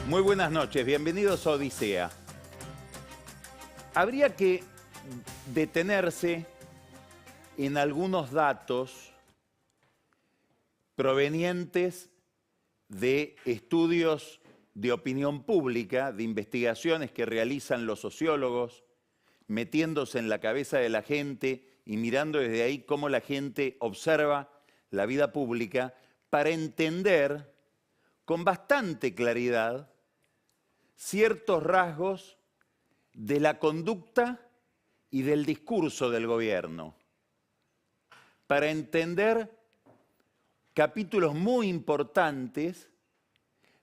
Muy buenas noches, bienvenidos a Odisea. Habría que detenerse en algunos datos provenientes de estudios de opinión pública, de investigaciones que realizan los sociólogos, metiéndose en la cabeza de la gente y mirando desde ahí cómo la gente observa la vida pública, para entender con bastante claridad ciertos rasgos de la conducta y del discurso del gobierno, para entender capítulos muy importantes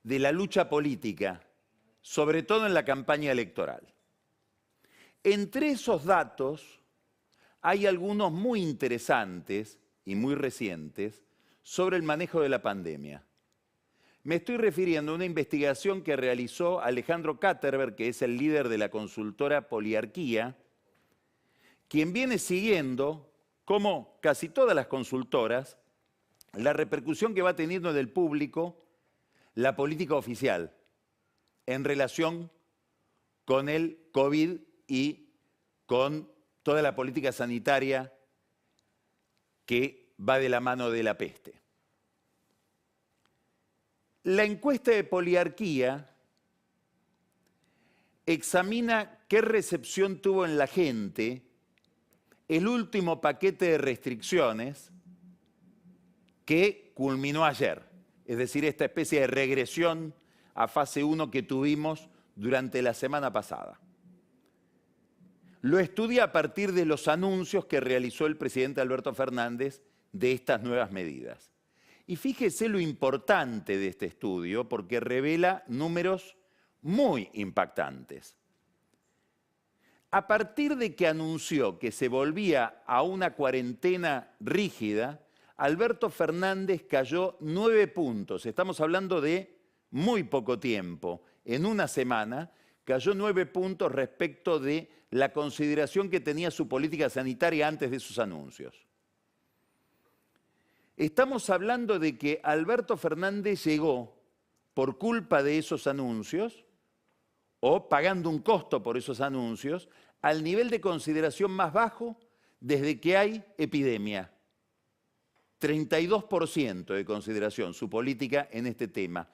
de la lucha política, sobre todo en la campaña electoral. Entre esos datos hay algunos muy interesantes y muy recientes sobre el manejo de la pandemia. Me estoy refiriendo a una investigación que realizó Alejandro Katterberg, que es el líder de la consultora Poliarquía, quien viene siguiendo, como casi todas las consultoras, la repercusión que va teniendo en el público la política oficial en relación con el COVID y con toda la política sanitaria que va de la mano de la peste. La encuesta de Poliarquía examina qué recepción tuvo en la gente el último paquete de restricciones que culminó ayer, es decir, esta especie de regresión a fase 1 que tuvimos durante la semana pasada. Lo estudia a partir de los anuncios que realizó el presidente Alberto Fernández de estas nuevas medidas. Y fíjese lo importante de este estudio, porque revela números muy impactantes. A partir de que anunció que se volvía a una cuarentena rígida, Alberto Fernández cayó 9 puntos. Estamos hablando de muy poco tiempo. En una semana cayó 9 puntos respecto de la consideración que tenía su política sanitaria antes de sus anuncios. Estamos hablando de que Alberto Fernández llegó, por culpa de esos anuncios, o pagando un costo por esos anuncios, al nivel de consideración más bajo desde que hay epidemia. 32% de consideración, su política en este tema.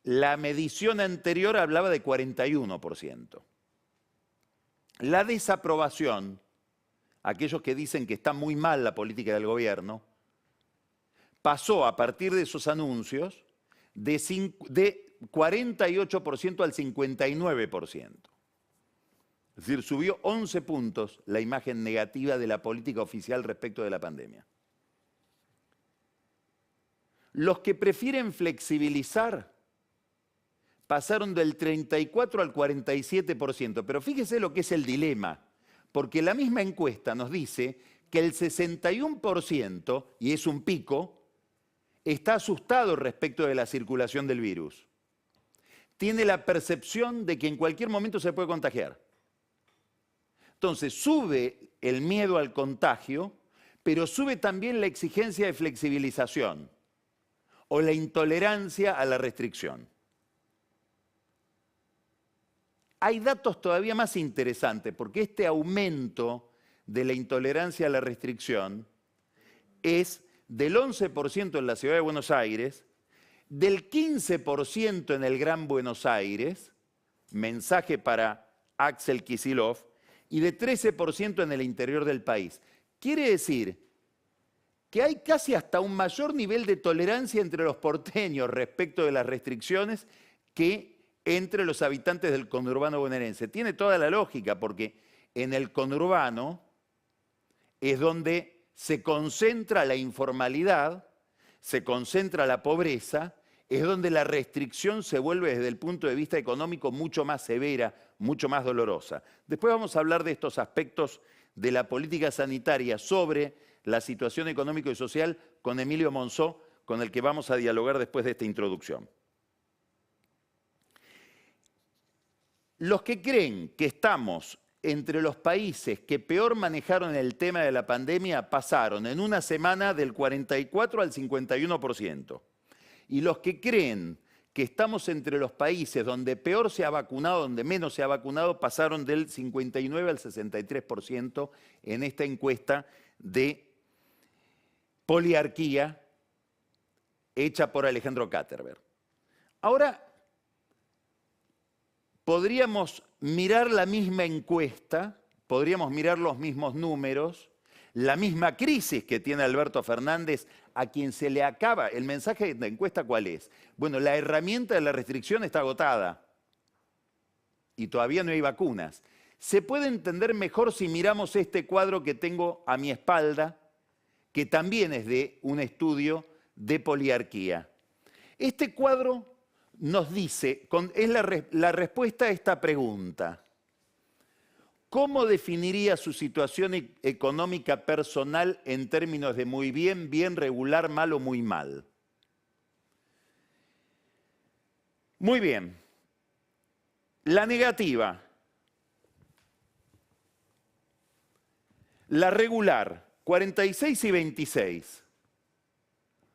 La medición anterior hablaba de 41%. La desaprobación, aquellos que dicen que está muy mal la política del gobierno, pasó a partir de esos anuncios de 48% al 59%. Es decir, subió 11 puntos la imagen negativa de la política oficial respecto de la pandemia. Los que prefieren flexibilizar pasaron del 34 al 47%, pero fíjese lo que es el dilema, porque la misma encuesta nos dice que el 61%, y es un pico, está asustado respecto de la circulación del virus. Tiene la percepción de que en cualquier momento se puede contagiar. Entonces sube el miedo al contagio, pero sube también la exigencia de flexibilización o la intolerancia a la restricción. Hay datos todavía más interesantes, porque este aumento de la intolerancia a la restricción es del 11% en la ciudad de Buenos Aires, del 15% en el Gran Buenos Aires, mensaje para Axel Kicillof, y de 13% en el interior del país. Quiere decir que hay casi hasta un mayor nivel de tolerancia entre los porteños respecto de las restricciones que entre los habitantes del conurbano bonaerense. Tiene toda la lógica, porque en el conurbano es donde se concentra la informalidad, se concentra la pobreza, es donde la restricción se vuelve desde el punto de vista económico mucho más severa, mucho más dolorosa. Después vamos a hablar de estos aspectos de la política sanitaria sobre la situación económica y social con Emilio Monzó, con el que vamos a dialogar después de esta introducción. Los que creen que estamos entre los países que peor manejaron el tema de la pandemia pasaron en una semana del 44 al 51%. Y los que creen que que estamos entre los países donde peor se ha vacunado, donde menos se ha vacunado, pasaron del 59 al 63% en esta encuesta de poliarquía hecha por Alejandro Katterberg. Ahora, podríamos mirar la misma encuesta, podríamos mirar los mismos números, la misma crisis que tiene Alberto Fernández, a quien se le acaba. ¿El mensaje de la encuesta cuál es? Bueno, la herramienta de la restricción está agotada y todavía no hay vacunas. Se puede entender mejor si miramos este cuadro que tengo a mi espalda, que también es de un estudio de poliarquía. Este cuadro nos dice, es la respuesta a esta pregunta: ¿cómo definiría su situación económica personal en términos de muy bien, bien, regular, mal o muy mal? Muy bien. La negativa. La regular, 46 y 26.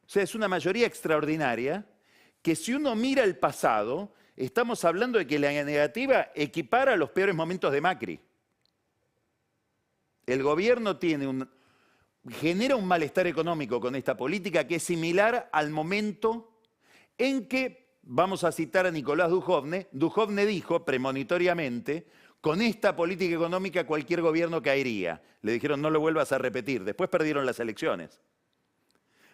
O sea, es una mayoría extraordinaria que si uno mira el pasado, estamos hablando de que la negativa equipara los peores momentos de Macri. El gobierno genera un malestar económico con esta política que es similar al momento en que, vamos a citar a Nicolás Dujovne dijo premonitoriamente: con esta política económica cualquier gobierno caería. Le dijeron no lo vuelvas a repetir, después perdieron las elecciones.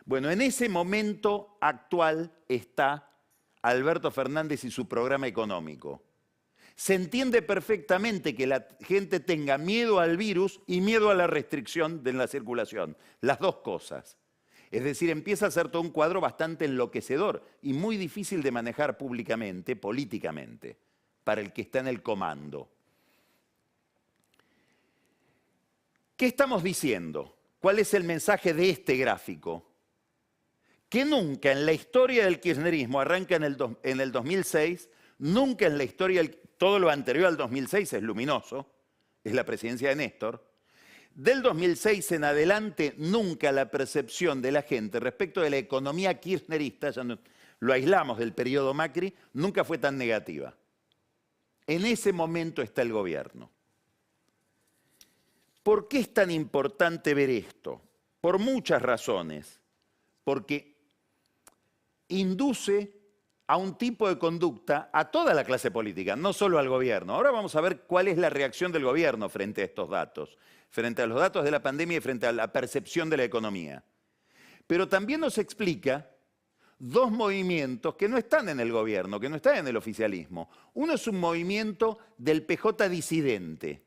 Bueno, en ese momento actual está Alberto Fernández y su programa económico. Se entiende perfectamente que la gente tenga miedo al virus y miedo a la restricción de la circulación, las dos cosas. Es decir, empieza a ser todo un cuadro bastante enloquecedor y muy difícil de manejar públicamente, políticamente, para el que está en el comando. ¿Qué estamos diciendo? ¿Cuál es el mensaje de este gráfico? Que nunca en la historia del kirchnerismo, arranca en el 2006, nunca en la historia, todo lo anterior al 2006 es luminoso, es la presidencia de Néstor. Del 2006 en adelante, nunca la percepción de la gente respecto de la economía kirchnerista, ya no, lo aislamos del periodo Macri, nunca fue tan negativa. En ese momento está el gobierno. ¿Por qué es tan importante ver esto? Por muchas razones. Porque induce a un tipo de conducta a toda la clase política, no solo al gobierno. Ahora vamos a ver cuál es la reacción del gobierno frente a estos datos, frente a los datos de la pandemia y frente a la percepción de la economía. Pero también nos explica dos movimientos que no están en el gobierno, que no están en el oficialismo. Uno es un movimiento del PJ disidente,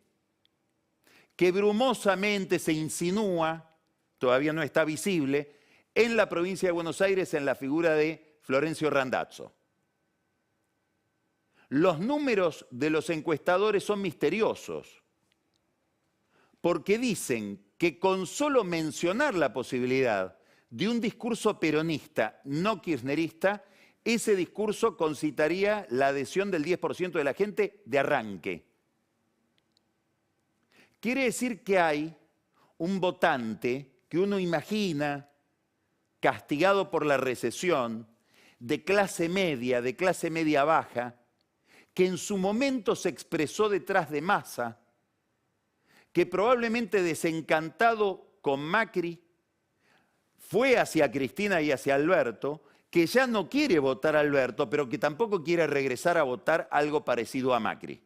que brumosamente se insinúa, todavía no está visible, en la provincia de Buenos Aires en la figura de Florencio Randazzo. Los números de los encuestadores son misteriosos, porque dicen que con solo mencionar la posibilidad de un discurso peronista no kirchnerista, ese discurso concitaría la adhesión del 10% de la gente de arranque. Quiere decir que hay un votante que uno imagina castigado por la recesión, de clase media baja, que en su momento se expresó detrás de Massa, que probablemente desencantado con Macri, fue hacia Cristina y hacia Alberto, que ya no quiere votar a Alberto, pero que tampoco quiere regresar a votar algo parecido a Macri.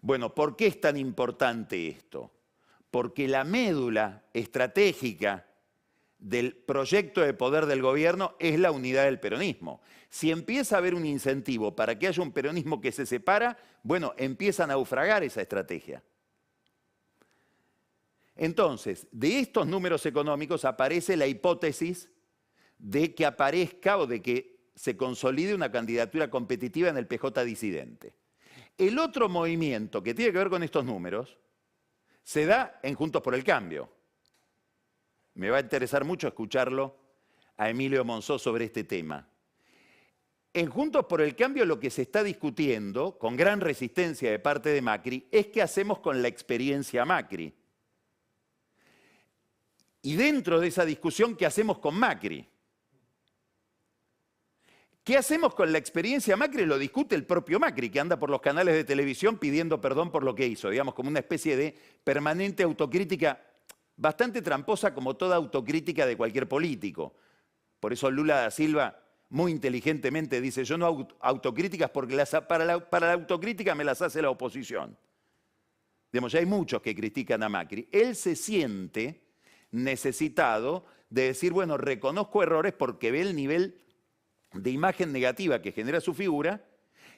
Bueno, ¿por qué es tan importante esto? Porque la médula estratégica del proyecto de poder del gobierno es la unidad del peronismo. Si empieza a haber un incentivo para que haya un peronismo que se separa, bueno, empieza a naufragar esa estrategia. Entonces, de estos números económicos aparece la hipótesis de que aparezca o de que se consolide una candidatura competitiva en el PJ disidente. El otro movimiento que tiene que ver con estos números se da en Juntos por el Cambio. Me va a interesar mucho escucharlo a Emilio Monzó sobre este tema. En Juntos por el Cambio lo que se está discutiendo, con gran resistencia de parte de Macri, es qué hacemos con la experiencia Macri. Y dentro de esa discusión, ¿qué hacemos con Macri? ¿Qué hacemos con la experiencia Macri? Lo discute el propio Macri, que anda por los canales de televisión pidiendo perdón por lo que hizo, digamos, como una especie de permanente autocrítica, bastante tramposa como toda autocrítica de cualquier político. Por eso Lula da Silva muy inteligentemente dice, yo no hago autocríticas porque para la autocrítica me las hace la oposición. Digamos, ya hay muchos que critican a Macri. Él se siente necesitado de decir, bueno, reconozco errores porque ve el nivel de imagen negativa que genera su figura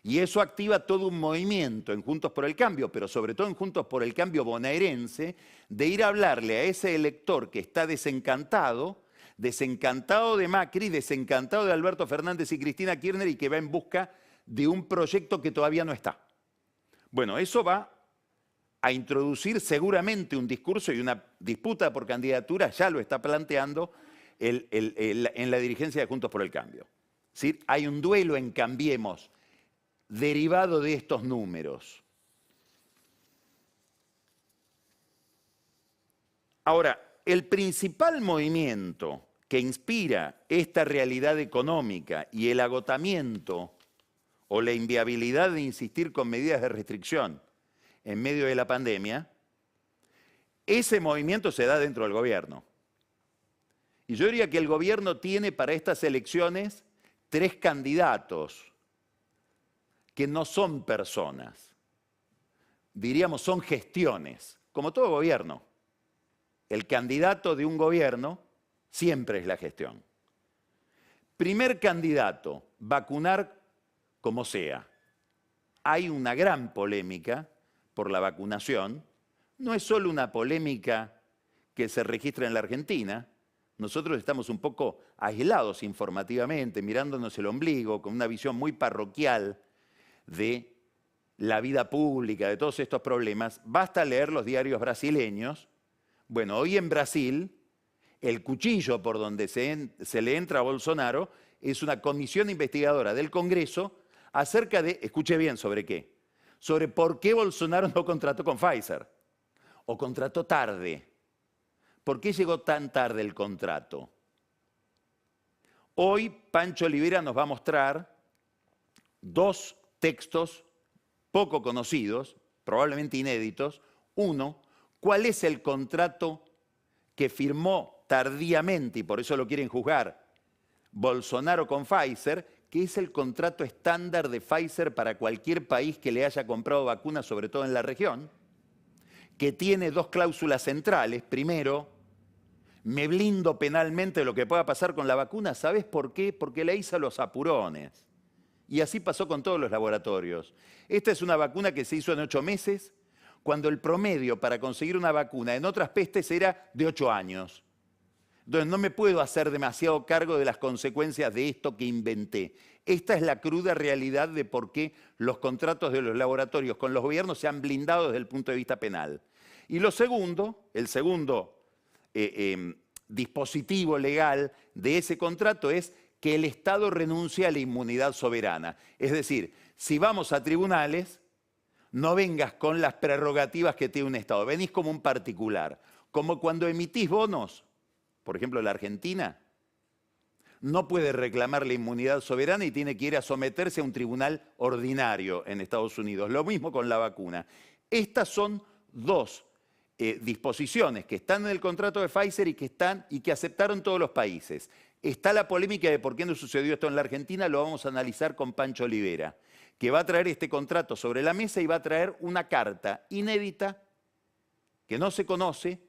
y eso activa todo un movimiento en Juntos por el Cambio, pero sobre todo en Juntos por el Cambio bonaerense, de ir a hablarle a ese elector que está desencantado de Macri, desencantado de Alberto Fernández y Cristina Kirchner y que va en busca de un proyecto que todavía no está. Bueno, eso va a introducir seguramente un discurso y una disputa por candidatura, ya lo está planteando en la dirigencia de Juntos por el Cambio. ¿Sí? Hay un duelo en Cambiemos derivado de estos números. Ahora, el principal movimiento que inspira esta realidad económica y el agotamiento o la inviabilidad de insistir con medidas de restricción en medio de la pandemia, ese movimiento se da dentro del gobierno. Y yo diría que el gobierno tiene para estas elecciones 3 candidatos que no son personas, diríamos son gestiones, como todo gobierno. El candidato de un gobierno siempre es la gestión. Primer candidato, vacunar como sea. Hay una gran polémica por la vacunación. No es solo una polémica que se registra en la Argentina. Nosotros estamos un poco aislados informativamente, mirándonos el ombligo, con una visión muy parroquial de la vida pública, de todos estos problemas. Basta leer los diarios brasileños. Bueno, hoy en Brasil, el cuchillo por donde se le entra a Bolsonaro es una comisión investigadora del Congreso acerca de, escuche bien, ¿sobre qué? Sobre por qué Bolsonaro no contrató con Pfizer, o contrató tarde. ¿Por qué llegó tan tarde el contrato? Hoy Pancho Olivera nos va a mostrar 2 textos poco conocidos, probablemente inéditos. Uno, ¿cuál es el contrato que firmó tardíamente, y por eso lo quieren juzgar, Bolsonaro con Pfizer, que es el contrato estándar de Pfizer para cualquier país que le haya comprado vacunas, sobre todo en la región, que tiene 2 cláusulas centrales. Primero, me blindo penalmente de lo que pueda pasar con la vacuna. ¿Sabes por qué? Porque la hice a los apurones. Y así pasó con todos los laboratorios. Esta es una vacuna que se hizo en 8 meses, cuando el promedio para conseguir una vacuna en otras pestes era de 8 años. Entonces no me puedo hacer demasiado cargo de las consecuencias de esto que inventé. Esta es la cruda realidad de por qué los contratos de los laboratorios con los gobiernos se han blindado desde el punto de vista penal. Y lo segundo, el segundo dispositivo legal de ese contrato es que el Estado renuncia a la inmunidad soberana. Es decir, si vamos a tribunales, no vengas con las prerrogativas que tiene un Estado, venís como un particular. Como cuando emitís bonos, por ejemplo la Argentina, no puede reclamar la inmunidad soberana y tiene que ir a someterse a un tribunal ordinario en Estados Unidos. Lo mismo con la vacuna. Estas son 2 disposiciones que están en el contrato de Pfizer y que aceptaron todos los países. Está la polémica de por qué no sucedió esto en la Argentina, lo vamos a analizar con Pancho Olivera, que va a traer este contrato sobre la mesa y va a traer una carta inédita, que no se conoce,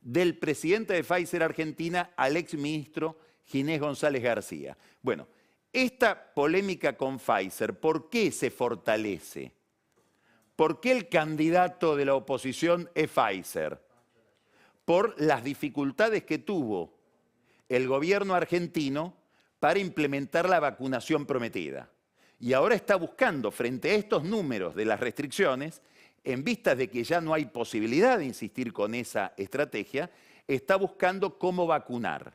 del presidente de Pfizer Argentina al exministro Ginés González García. Bueno, esta polémica con Pfizer, ¿por qué se fortalece? ¿Por qué el candidato de la oposición es Pfizer? Por las dificultades que tuvo el gobierno argentino para implementar la vacunación prometida. Y ahora está buscando, frente a estos números de las restricciones, en vistas de que ya no hay posibilidad de insistir con esa estrategia, está buscando cómo vacunar.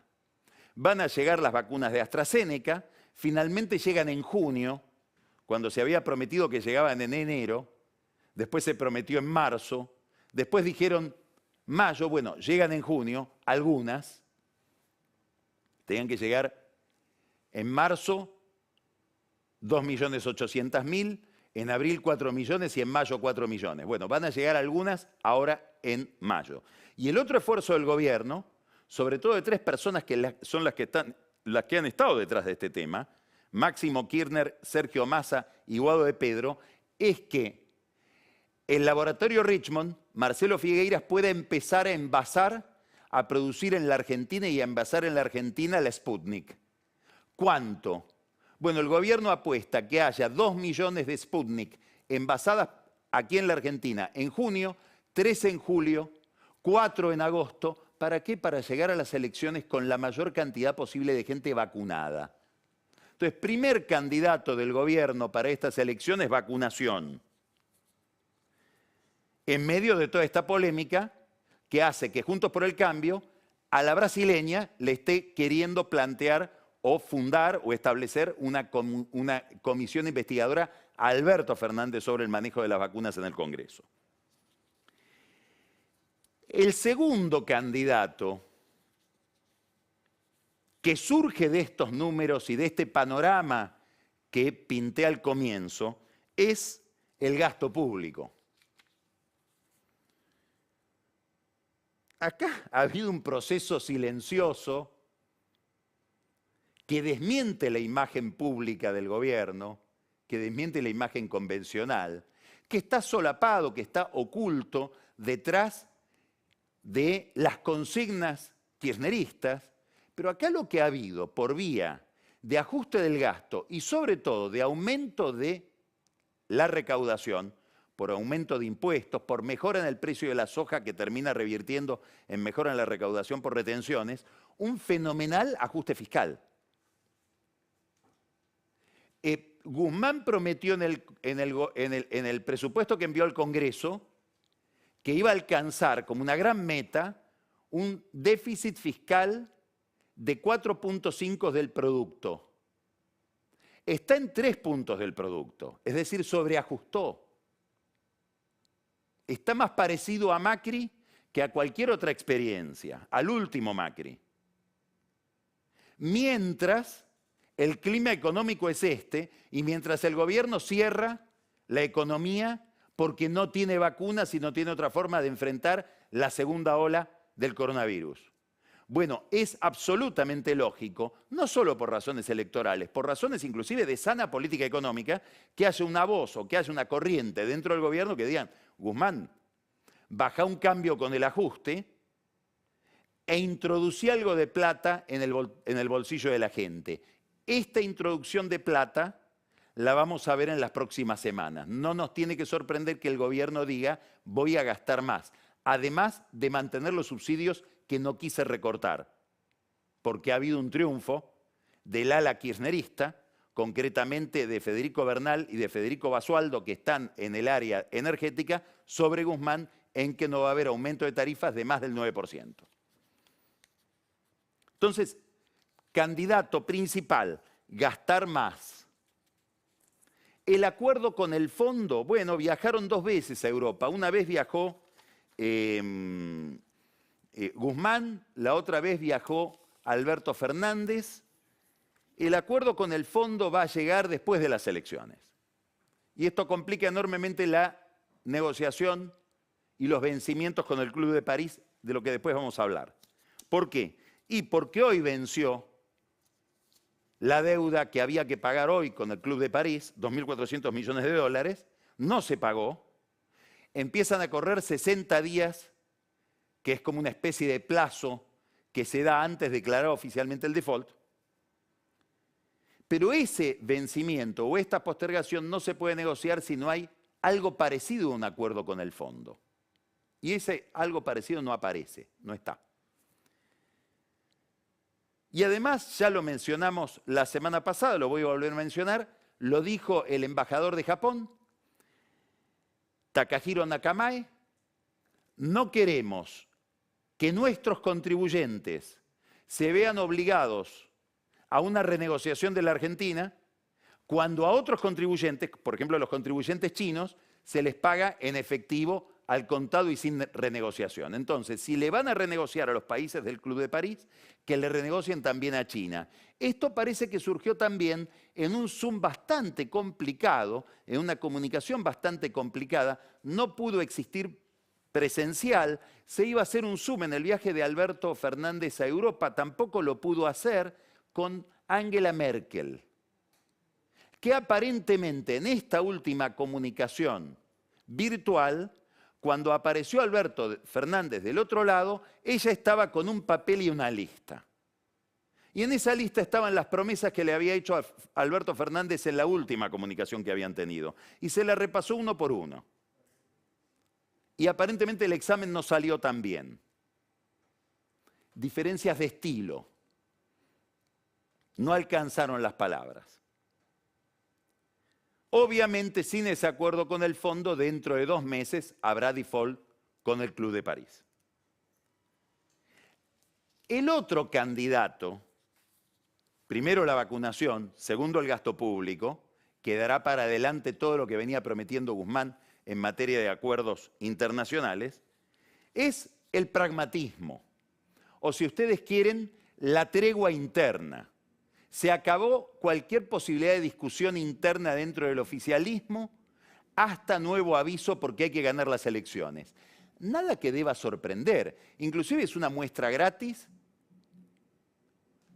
Van a llegar las vacunas de AstraZeneca, finalmente llegan en junio, cuando se había prometido que llegaban en enero, después se prometió en marzo, después dijeron mayo, bueno, llegan en junio, algunas, tenían que llegar en marzo 2.800.000, en abril 4 millones y en mayo 4 millones. Bueno, van a llegar algunas ahora en mayo. Y el otro esfuerzo del gobierno, sobre todo de 3 personas que son las que han estado detrás de este tema, Máximo Kirchner, Sergio Massa y Guado de Pedro, es que el laboratorio Richmond, Marcelo Figueiras, pueda empezar a envasar, a producir en la Argentina y a envasar en la Argentina la Sputnik. ¿Cuánto? Bueno, el gobierno apuesta que haya 2 millones de Sputnik envasadas aquí en la Argentina en junio, 3 en julio, 4 en agosto. ¿Para qué? Para llegar a las elecciones con la mayor cantidad posible de gente vacunada. Entonces, primer candidato del gobierno para estas elecciones, vacunación. En medio de toda esta polémica que hace que Juntos por el Cambio a la brasileña le esté queriendo plantear o fundar o establecer una comisión investigadora a Alberto Fernández sobre el manejo de las vacunas en el Congreso. El segundo candidato que surge de estos números y de este panorama que pinté al comienzo es el gasto público. Acá ha habido un proceso silencioso que desmiente la imagen pública del gobierno, que desmiente la imagen convencional, que está solapado, que está oculto detrás de las consignas kirchneristas, pero acá lo que ha habido por vía de ajuste del gasto y sobre todo de aumento de la recaudación, por aumento de impuestos, por mejora en el precio de la soja que termina revirtiendo en mejora en la recaudación por retenciones, un fenomenal ajuste fiscal. Guzmán prometió en el presupuesto que envió al Congreso que iba a alcanzar como una gran meta un déficit fiscal de 4,5 del producto. Está en 3 puntos del producto, es decir, sobreajustó. Está más parecido a Macri que a cualquier otra experiencia, al último Macri. Mientras el clima económico es este, y mientras el gobierno cierra la economía porque no tiene vacunas y no tiene otra forma de enfrentar la segunda ola del coronavirus. Bueno, es absolutamente lógico, no solo por razones electorales, por razones inclusive de sana política económica, que haya una voz o que haya una corriente dentro del gobierno que digan, Guzmán, baja un cambio con el ajuste e introducí algo de plata en el bolsillo de la gente. Esta introducción de plata la vamos a ver en las próximas semanas. No nos tiene que sorprender que el gobierno diga voy a gastar más, además de mantener los subsidios que no quise recortar, porque ha habido un triunfo del ala kirchnerista, concretamente de Federico Bernal y de Federico Basualdo, que están en el área energética, sobre Guzmán, en que no va a haber aumento de tarifas de más del 9%. Entonces, candidato principal, gastar más. El acuerdo con el fondo, bueno, viajaron 2 veces a Europa. Una vez viajó Guzmán, la otra vez viajó Alberto Fernández. El acuerdo con el fondo va a llegar después de las elecciones. Y esto complica enormemente la negociación y los vencimientos con el Club de París, de lo que después vamos a hablar. ¿Por qué? Y porque hoy venció la deuda que había que pagar hoy con el Club de París, 2.400 millones de dólares, no se pagó. Empiezan a correr 60 días, que es como una especie de plazo que se da antes de declarar oficialmente el default. Pero ese vencimiento o esta postergación no se puede negociar si no hay algo parecido a un acuerdo con el fondo. Y ese algo parecido no aparece, no está. Y además, ya lo mencionamos la semana pasada, lo voy a volver a mencionar, lo dijo el embajador de Japón, Takahiro Nakamae, no queremos que nuestros contribuyentes se vean obligados a una renegociación de la Argentina cuando a otros contribuyentes, por ejemplo a los contribuyentes chinos, se les paga en efectivo al contado y sin renegociación. Entonces, si le van a renegociar a los países del Club de París, que le renegocien también a China. Esto parece que surgió también en un Zoom bastante complicado, en una comunicación bastante complicada. No pudo existir presencial, se iba a hacer un Zoom en el viaje de Alberto Fernández a Europa, tampoco lo pudo hacer con Angela Merkel, que aparentemente en esta última comunicación virtual, cuando apareció Alberto Fernández del otro lado, ella estaba con un papel y una lista. Y en esa lista estaban las promesas que le había hecho a Alberto Fernández en la última comunicación que habían tenido. Y se la repasó uno por uno. Y aparentemente el examen no salió tan bien. Diferencias de estilo. No alcanzaron las palabras. Obviamente, sin ese acuerdo con el fondo, dentro de 2 meses habrá default con el Club de París. El otro candidato, primero la vacunación, segundo el gasto público, que dará para adelante todo lo que venía prometiendo Guzmán en materia de acuerdos internacionales, es el pragmatismo, o si ustedes quieren, la tregua interna. Se acabó cualquier posibilidad de discusión interna dentro del oficialismo hasta nuevo aviso porque hay que ganar las elecciones. Nada que deba sorprender, inclusive es una muestra gratis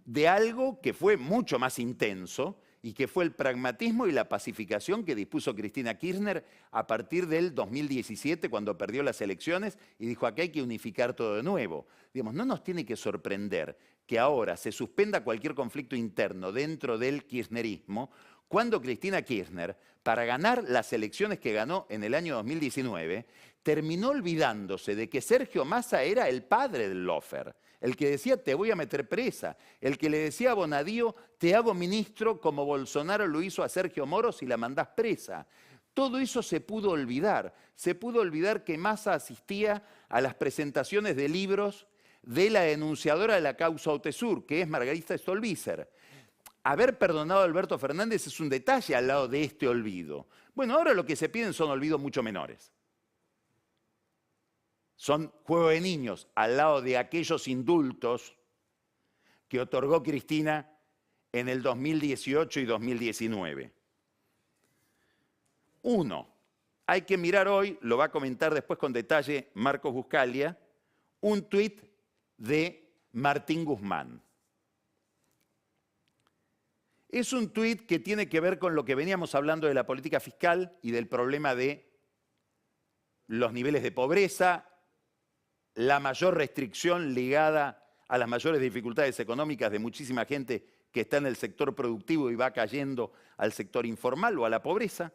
de algo que fue mucho más intenso y que fue el pragmatismo y la pacificación que dispuso Cristina Kirchner a partir del 2017, cuando perdió las elecciones y dijo: aquí hay que unificar todo de nuevo. Digamos, no nos tiene que sorprender que ahora se suspenda cualquier conflicto interno dentro del kirchnerismo, cuando Cristina Kirchner, para ganar las elecciones que ganó en el año 2019, terminó olvidándose de que Sergio Massa era el padre del lawfare, el que decía: te voy a meter presa, el que le decía a Bonadío: te hago ministro como Bolsonaro lo hizo a Sergio Moro si la mandás presa. Todo eso se pudo olvidar que Massa asistía a las presentaciones de libros de la denunciadora de la causa Otesur, que es Margarita Stolbizer. Haber perdonado a Alberto Fernández es un detalle al lado de este olvido. Bueno, ahora lo que se piden son olvidos mucho menores. Son juego de niños al lado de aquellos indultos que otorgó Cristina en el 2018 y 2019. Uno, hay que mirar hoy, lo va a comentar después con detalle Marcos Buscaglia, un tuit de Martín Guzmán. Es un tuit que tiene que ver con lo que veníamos hablando de la política fiscal y del problema de los niveles de pobreza, la mayor restricción ligada a las mayores dificultades económicas de muchísima gente que está en el sector productivo y va cayendo al sector informal o a la pobreza.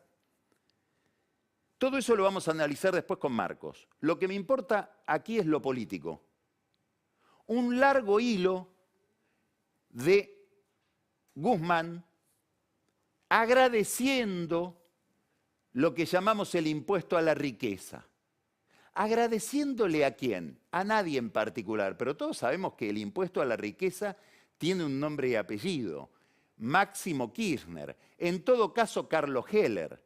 Todo eso lo vamos a analizar después con Marcos. Lo que me importa aquí es lo político. Un largo hilo de Guzmán agradeciendo lo que llamamos el impuesto a la riqueza. ¿Agradeciéndole a quién? A nadie en particular, pero todos sabemos que el impuesto a la riqueza tiene un nombre y apellido: Máximo Kirchner, en todo caso Carlos Heller.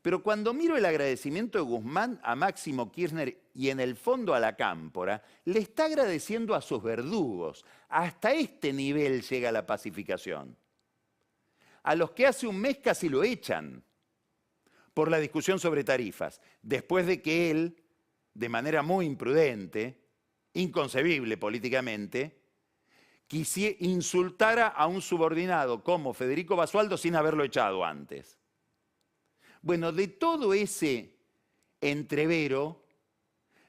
Pero cuando miro el agradecimiento de Guzmán a Máximo Kirchner y en el fondo a la Cámpora, le está agradeciendo a sus verdugos. Hasta este nivel llega la pacificación. A los que hace un mes casi lo echan por la discusión sobre tarifas, después de que él, de manera muy imprudente, inconcebible políticamente, insultara a un subordinado como Federico Basualdo sin haberlo echado antes. Bueno, de todo ese entrevero,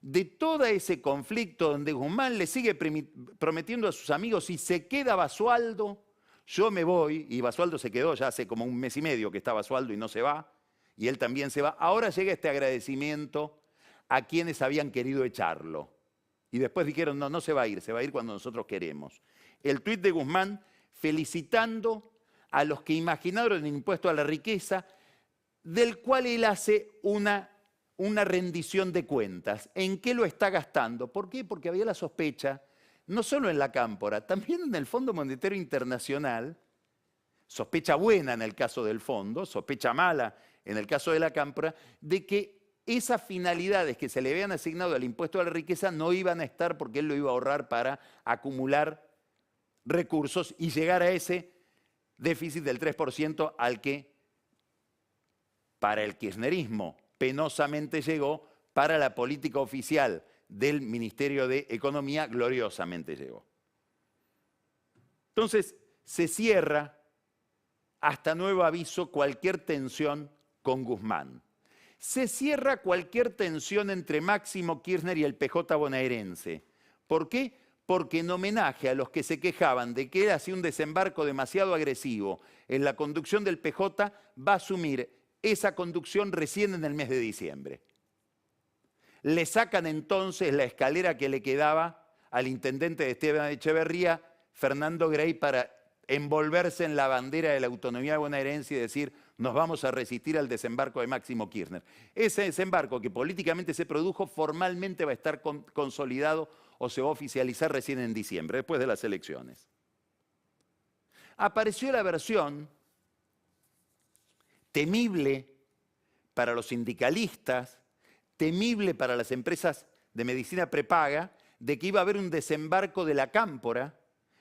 de todo ese conflicto donde Guzmán le sigue prometiendo a sus amigos: si se queda Basualdo, yo me voy, y Basualdo se quedó ya hace como 1 mes y medio que está Basualdo y no se va, y él también se va. Ahora llega este agradecimiento a quienes habían querido echarlo. Y después dijeron: no, no se va a ir cuando nosotros queremos. El tuit de Guzmán felicitando a los que imaginaron el impuesto a la riqueza, del cual él hace una rendición de cuentas. ¿En qué lo está gastando? ¿Por qué? Porque había la sospecha, no solo en la Cámpora, también en el Fondo Monetario Internacional, sospecha buena en el caso del fondo, sospecha mala en el caso de la Cámpora, de que esas finalidades que se le habían asignado al impuesto a la riqueza no iban a estar porque él lo iba a ahorrar para acumular recursos y llegar a ese déficit del 3% al que para el kirchnerismo penosamente llegó, para la política oficial del Ministerio de Economía gloriosamente llegó. Entonces se cierra hasta nuevo aviso cualquier tensión con Guzmán. Se cierra cualquier tensión entre Máximo Kirchner y el PJ bonaerense. ¿Por qué? Porque en homenaje a los que se quejaban de que él hacía un desembarco demasiado agresivo en la conducción del PJ, va a asumir esa conducción recién en el mes de diciembre. Le sacan entonces la escalera que le quedaba al intendente de Esteban Echeverría, Fernando Grey, para envolverse en la bandera de la autonomía bonaerense y decir, nos vamos a resistir al desembarco de Máximo Kirchner. Ese desembarco que políticamente se produjo, formalmente va a estar consolidado o se va a oficializar recién en diciembre, después de las elecciones. Apareció la versión temible para los sindicalistas, temible para las empresas de medicina prepaga, de que iba a haber un desembarco de la Cámpora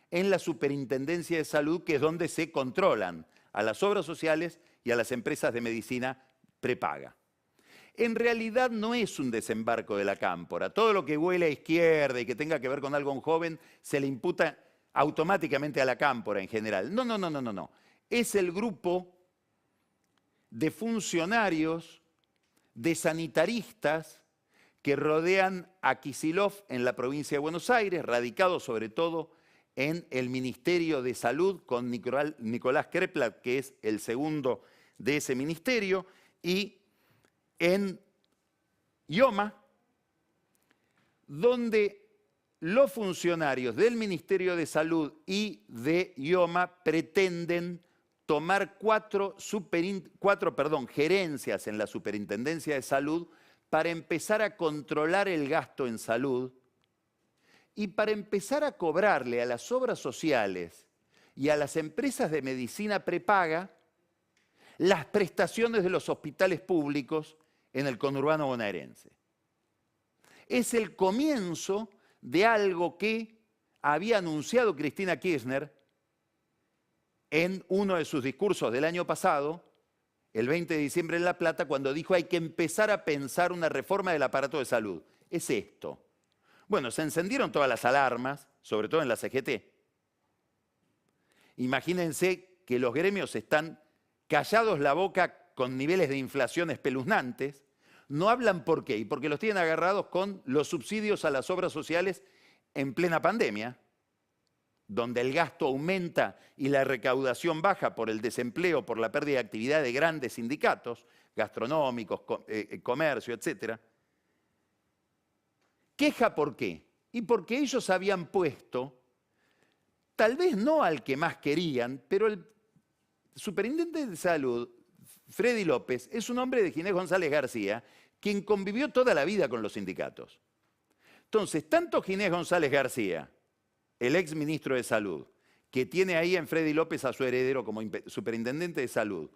en la Superintendencia de Salud, que es donde se controlan a las obras sociales y a las empresas de medicina prepaga. En realidad no es un desembarco de la Cámpora. Todo lo que huele a izquierda y que tenga que ver con algo joven se le imputa automáticamente a la Cámpora en general. No. Es el grupo de funcionarios, de sanitaristas que rodean a Kicillof en la provincia de Buenos Aires, radicados sobre todo en el Ministerio de Salud con Nicolás Kreplat, que es el segundo de ese ministerio, y en IOMA, donde los funcionarios del Ministerio de Salud y de IOMA pretenden tomar cuatro gerencias en la Superintendencia de Salud para empezar a controlar el gasto en salud y para empezar a cobrarle a las obras sociales y a las empresas de medicina prepaga las prestaciones de los hospitales públicos en el conurbano bonaerense. Es el comienzo de algo que había anunciado Cristina Kirchner en uno de sus discursos del año pasado, el 20 de diciembre en La Plata, cuando dijo hay que empezar a pensar una reforma del aparato de salud. Es esto. Bueno, se encendieron todas las alarmas, sobre todo en la CGT. Imagínense que los gremios están callados la boca con niveles de inflación espeluznantes. No hablan por qué, y porque los tienen agarrados con los subsidios a las obras sociales en plena pandemia, donde el gasto aumenta y la recaudación baja por el desempleo, por la pérdida de actividad de grandes sindicatos, gastronómicos, comercio, etc. ¿Queja por qué? Y porque ellos habían puesto, tal vez no al que más querían, pero el superintendente de salud, Freddy López, es un hombre de Ginés González García, quien convivió toda la vida con los sindicatos. Entonces, tanto Ginés González García, el ex ministro de Salud, que tiene ahí en Freddy López a su heredero como superintendente de Salud,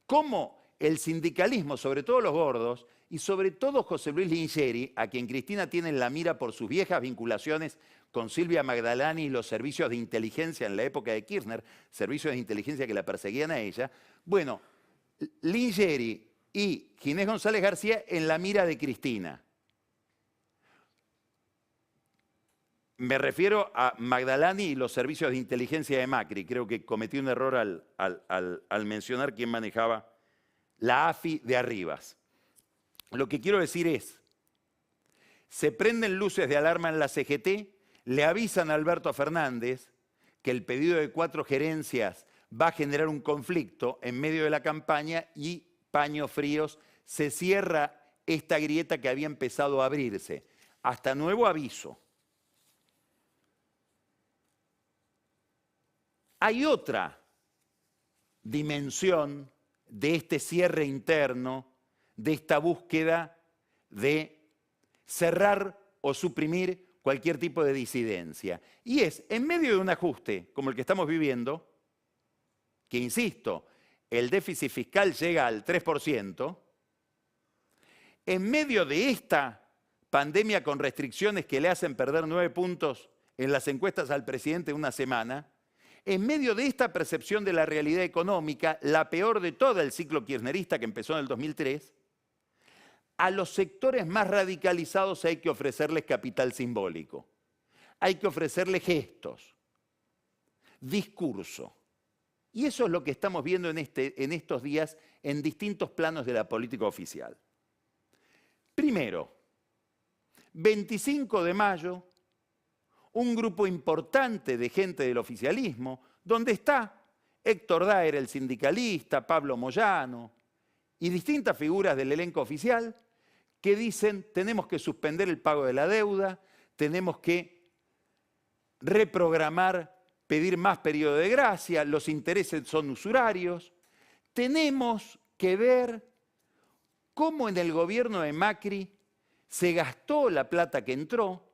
como el sindicalismo, sobre todo los gordos, y sobre todo José Luis Lingeri, a quien Cristina tiene en la mira por sus viejas vinculaciones con Silvia Magdalani y los servicios de inteligencia en la época de Kirchner, servicios de inteligencia que la perseguían a ella. Bueno, Lingeri y Ginés González García en la mira de Cristina. Me refiero a Magdalani y los servicios de inteligencia de Macri. Creo que cometí un error al mencionar quién manejaba la AFI de Arribas. Lo que quiero decir es, se prenden luces de alarma en la CGT, le avisan a Alberto Fernández que el pedido de 4 gerencias va a generar un conflicto en medio de la campaña y paños fríos, se cierra esta grieta que había empezado a abrirse. Hasta nuevo aviso. Hay otra dimensión de este cierre interno, de esta búsqueda de cerrar o suprimir cualquier tipo de disidencia. Y es, en medio de un ajuste como el que estamos viviendo, que insisto, el déficit fiscal llega al 3%, en medio de esta pandemia con restricciones que le hacen perder 9 puntos en las encuestas al presidente en una semana, en medio de esta percepción de la realidad económica, la peor de todo el ciclo kirchnerista que empezó en el 2003, a los sectores más radicalizados hay que ofrecerles capital simbólico, hay que ofrecerles gestos, discurso. Y eso es lo que estamos viendo en estos días en distintos planos de la política oficial. Primero, 25 de mayo, un grupo importante de gente del oficialismo, donde está Héctor Daer, el sindicalista, Pablo Moyano y distintas figuras del elenco oficial, que dicen tenemos que suspender el pago de la deuda, tenemos que reprogramar, pedir más periodo de gracia, los intereses son usurarios. Tenemos que ver cómo en el gobierno de Macri se gastó la plata que entró.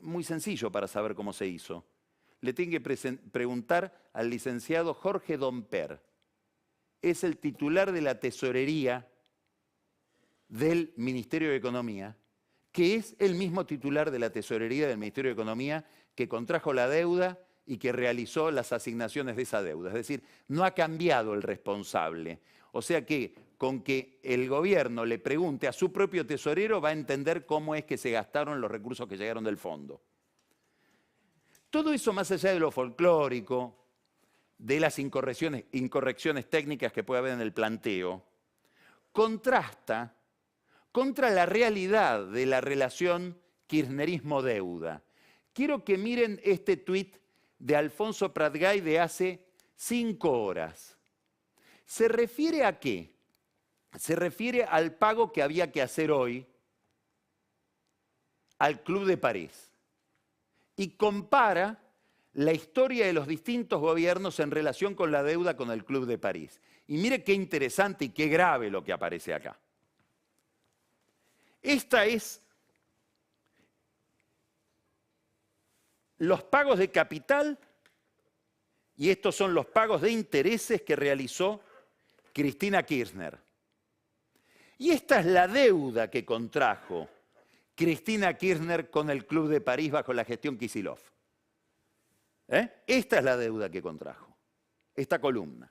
Muy sencillo para saber cómo se hizo. Le tienen que preguntar al licenciado Jorge Domper. Es el titular de la tesorería del Ministerio de Economía, que es el mismo titular de la tesorería del Ministerio de Economía que contrajo la deuda y que realizó las asignaciones de esa deuda. Es decir, no ha cambiado el responsable. O sea que con que el gobierno le pregunte a su propio tesorero va a entender cómo es que se gastaron los recursos que llegaron del fondo. Todo eso, más allá de lo folclórico, de las incorrecciones técnicas que puede haber en el planteo, contrasta contra la realidad de la relación kirchnerismo-deuda. Quiero que miren este tuit de Alfonso Pratgay de hace 5 horas. ¿Se refiere a qué? Se refiere al pago que había que hacer hoy al Club de París. Y compara la historia de los distintos gobiernos en relación con la deuda con el Club de París. Y mire qué interesante y qué grave lo que aparece acá. Esta es los pagos de capital y estos son los pagos de intereses que realizó Cristina Kirchner. Y esta es la deuda que contrajo Cristina Kirchner con el Club de París bajo la gestión Kicillof. Esta es la deuda que contrajo, esta columna.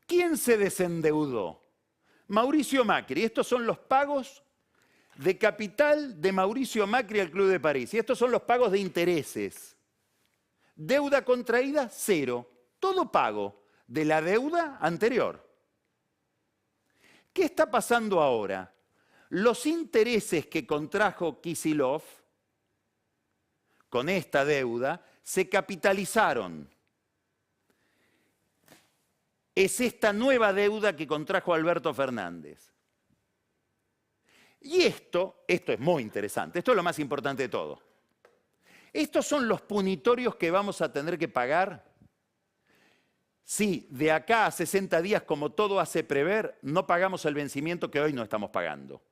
¿Quién se desendeudó? Mauricio Macri. Estos son los pagos de capital de Mauricio Macri al Club de París. Y estos son los pagos de intereses. Deuda contraída, 0. Todo pago de la deuda anterior. ¿Qué está pasando ahora? Los intereses que contrajo Kicillof con esta deuda se capitalizaron. Es esta nueva deuda que contrajo Alberto Fernández. Y esto es muy interesante, esto es lo más importante de todo. Estos son los punitorios que vamos a tener que pagar si de acá a 60 días, como todo hace prever, no pagamos el vencimiento que hoy no estamos pagando.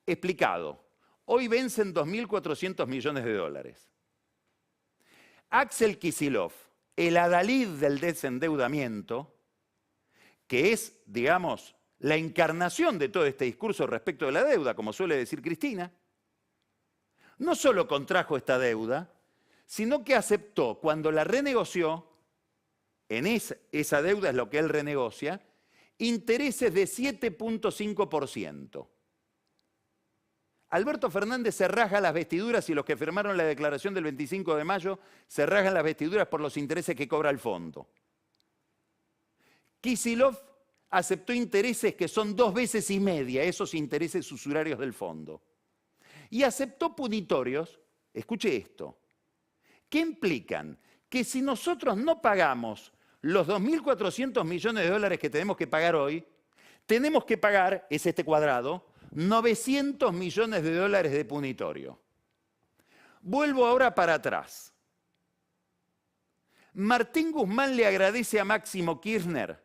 Explicado, hoy vencen 2.400 millones de dólares. Axel Kicillof, el adalid del desendeudamiento, que es, digamos, la encarnación de todo este discurso respecto de la deuda, como suele decir Cristina, no solo contrajo esta deuda, sino que aceptó, cuando la renegoció, en esa deuda es lo que él renegocia, intereses de 7.5%. Alberto Fernández se rasga las vestiduras y los que firmaron la declaración del 25 de mayo se rasgan las vestiduras por los intereses que cobra el fondo. Kicillof aceptó intereses que son 2 veces y media esos intereses usurarios del fondo. Y aceptó punitorios, escuche esto, que implican que si nosotros no pagamos los 2.400 millones de dólares que tenemos que pagar hoy, tenemos que pagar, es este cuadrado, 900 millones de dólares de punitorio. Vuelvo ahora para atrás. Martín Guzmán le agradece a Máximo Kirchner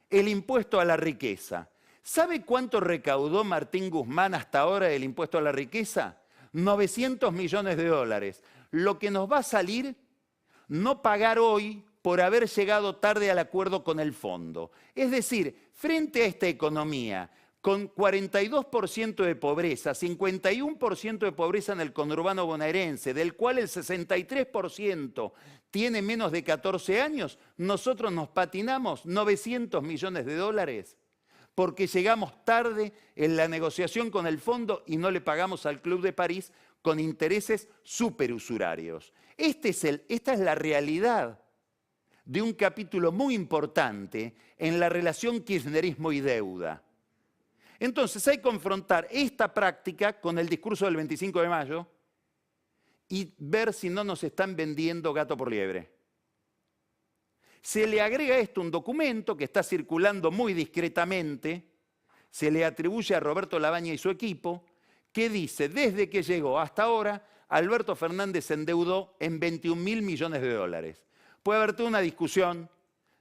el impuesto a la riqueza. ¿Sabe cuánto recaudó Martín Guzmán hasta ahora del impuesto a la riqueza? 900 millones de dólares. Lo que nos va a salir no pagar hoy por haber llegado tarde al acuerdo con el fondo. Es decir, frente a esta economía, con 42% de pobreza, 51% de pobreza en el conurbano bonaerense, del cual el 63% tiene menos de 14 años, nosotros nos patinamos 900 millones de dólares porque llegamos tarde en la negociación con el fondo y no le pagamos al Club de París con intereses superusurarios. Esta es la realidad de un capítulo muy importante en la relación kirchnerismo y deuda. Entonces hay que confrontar esta práctica con el discurso del 25 de mayo y ver si no nos están vendiendo gato por liebre. Se le agrega a esto un documento que está circulando muy discretamente, se le atribuye a Roberto Labaña y su equipo, que dice, desde que llegó hasta ahora, Alberto Fernández se endeudó en 21.000 millones de dólares. Puede haber toda una discusión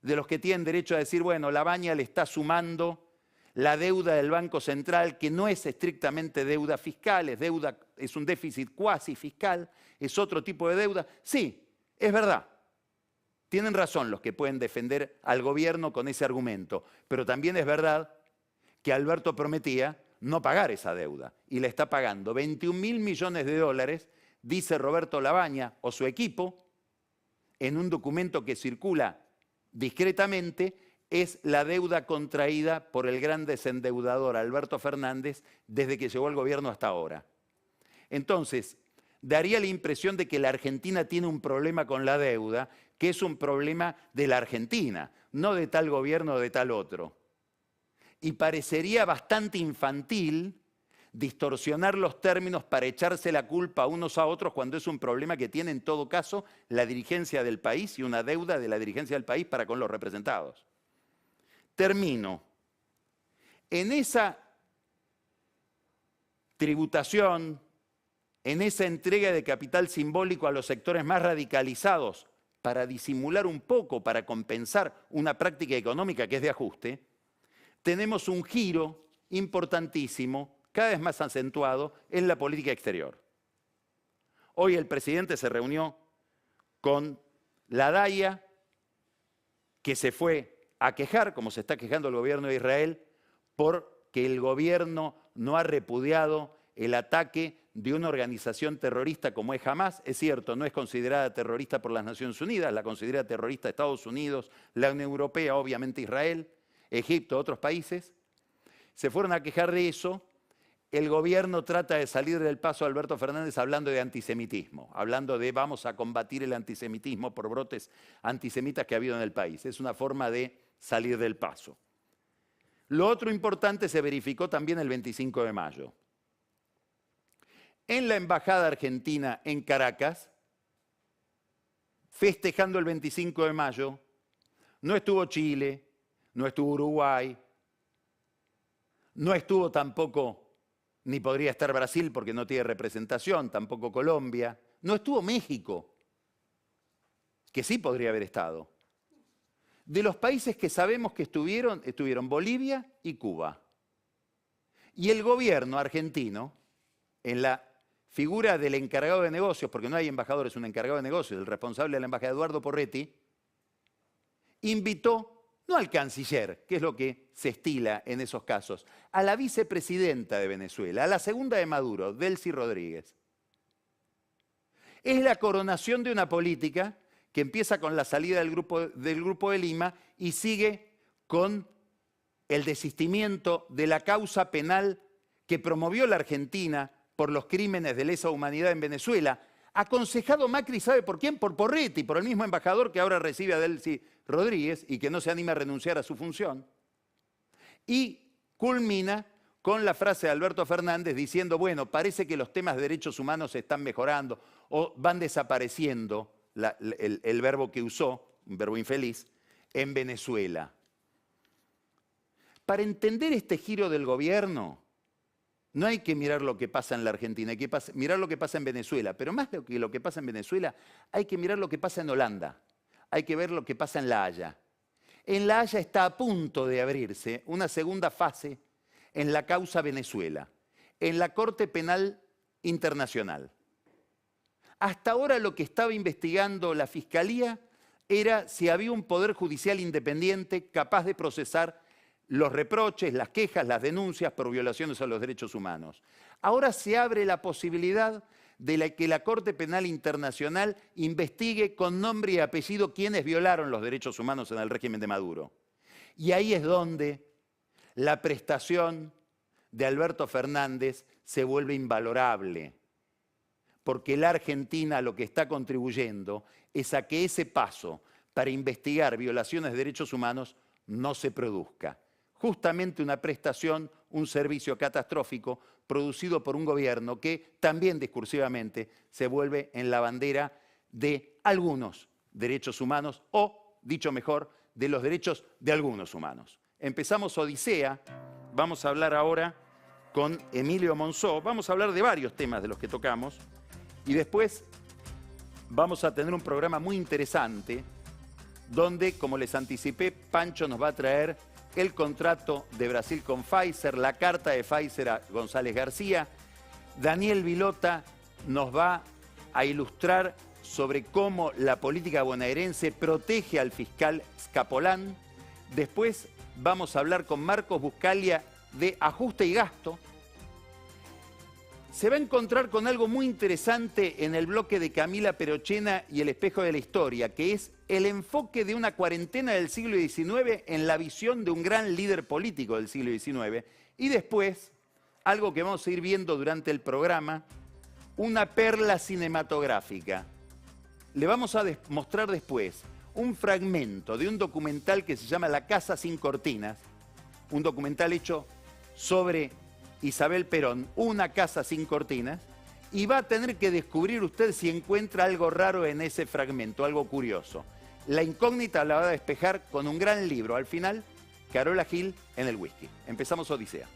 de los que tienen derecho a decir, bueno, Labaña le está sumando la deuda del Banco Central, que no es estrictamente deuda fiscal, es un déficit cuasi fiscal, es otro tipo de deuda. Sí, es verdad. Tienen razón los que pueden defender al gobierno con ese argumento, pero también es verdad que Alberto prometía no pagar esa deuda y le está pagando 21.000 millones de dólares, dice Roberto Labaña o su equipo, en un documento que circula discretamente, es la deuda contraída por el gran desendeudador Alberto Fernández desde que llegó al gobierno hasta ahora. Entonces, daría la impresión de que la Argentina tiene un problema con la deuda, que es un problema de la Argentina, no de tal gobierno o de tal otro. Y parecería bastante infantil distorsionar los términos para echarse la culpa unos a otros cuando es un problema que tiene en todo caso la dirigencia del país y una deuda de la dirigencia del país para con los representados. Termino. En esa tributación, en esa entrega de capital simbólico a los sectores más radicalizados para disimular un poco, para compensar una práctica económica que es de ajuste, tenemos un giro importantísimo, cada vez más acentuado, en la política exterior. Hoy el presidente se reunió con la DAIA, que se fue a quejar, como se está quejando el gobierno de Israel, porque el gobierno no ha repudiado el ataque de una organización terrorista como es Hamás. Es cierto, no es considerada terrorista por las Naciones Unidas, la considera terrorista Estados Unidos, la Unión Europea, obviamente Israel, Egipto, otros países. Se fueron a quejar de eso. El gobierno trata de salir del paso a Alberto Fernández hablando de antisemitismo, hablando de vamos a combatir el antisemitismo por brotes antisemitas que ha habido en el país. Es una forma de salir del paso. Lo otro importante se verificó también el 25 de mayo. En la Embajada Argentina en Caracas, festejando el 25 de mayo, no estuvo Chile, no estuvo Uruguay, no estuvo tampoco, ni podría estar Brasil porque no tiene representación, tampoco Colombia, no estuvo México, que sí podría haber estado. De los países que sabemos que estuvieron Bolivia y Cuba. Y el gobierno argentino, en la figura del encargado de negocios, porque no hay embajador, es un encargado de negocios, el responsable de la embajada, Eduardo Porretti, invitó, no al canciller, que es lo que se estila en esos casos, a la vicepresidenta de Venezuela, a la segunda de Maduro, Delcy Rodríguez. Es la coronación de una política que empieza con la salida del Grupo de Lima y sigue con el desistimiento de la causa penal que promovió la Argentina por los crímenes de lesa humanidad en Venezuela, aconsejado Macri, ¿sabe por quién? Por Porretti, por el mismo embajador que ahora recibe a Delcy Rodríguez y que no se anima a renunciar a su función. Y culmina con la frase de Alberto Fernández diciendo, bueno, parece que los temas de derechos humanos se están mejorando o van desapareciendo, el verbo que usó, un verbo infeliz, en Venezuela. Para entender este giro del gobierno, no hay que mirar lo que pasa en la Argentina, hay que mirar lo que pasa en Venezuela. Pero más que lo que pasa en Venezuela, hay que mirar lo que pasa en Holanda. Hay que ver lo que pasa en La Haya. En La Haya está a punto de abrirse una segunda fase en la causa Venezuela, en la Corte Penal Internacional. Hasta ahora lo que estaba investigando la Fiscalía era si había un poder judicial independiente capaz de procesar los reproches, las quejas, las denuncias por violaciones a los derechos humanos. Ahora se abre la posibilidad de que la Corte Penal Internacional investigue con nombre y apellido quienes violaron los derechos humanos en el régimen de Maduro. Y ahí es donde la prestación de Alberto Fernández se vuelve invalorable, porque la Argentina lo que está contribuyendo es a que ese paso para investigar violaciones de derechos humanos no se produzca. Justamente una prestación, un servicio catastrófico producido por un gobierno que también discursivamente se vuelve en la bandera de algunos derechos humanos o, dicho mejor, de los derechos de algunos humanos. Empezamos Odisea, vamos a hablar ahora con Emilio Monzó, vamos a hablar de varios temas de los que tocamos y después vamos a tener un programa muy interesante donde, como les anticipé, Pancho nos va a traer el contrato de Brasil con Pfizer, la carta de Pfizer a González García. Daniel Vilota nos va a ilustrar sobre cómo la política bonaerense protege al fiscal Scapolán. Después vamos a hablar con Marcos Buscalia de ajuste y gasto. Se va a encontrar con algo muy interesante en el bloque de Camila Perochena y el espejo de la historia, que es el enfoque de una cuarentena del siglo XIX en la visión de un gran líder político del siglo XIX. Y después, algo que vamos a ir viendo durante el programa, una perla cinematográfica. Le vamos a mostrar después un fragmento de un documental que se llama La Casa sin Cortinas, un documental hecho sobre Isabel Perón, Una casa sin cortinas, y va a tener que descubrir usted si encuentra algo raro en ese fragmento, algo curioso. La incógnita la va a despejar con un gran libro. Al final, Carola Gil en el whisky. Empezamos Odisea.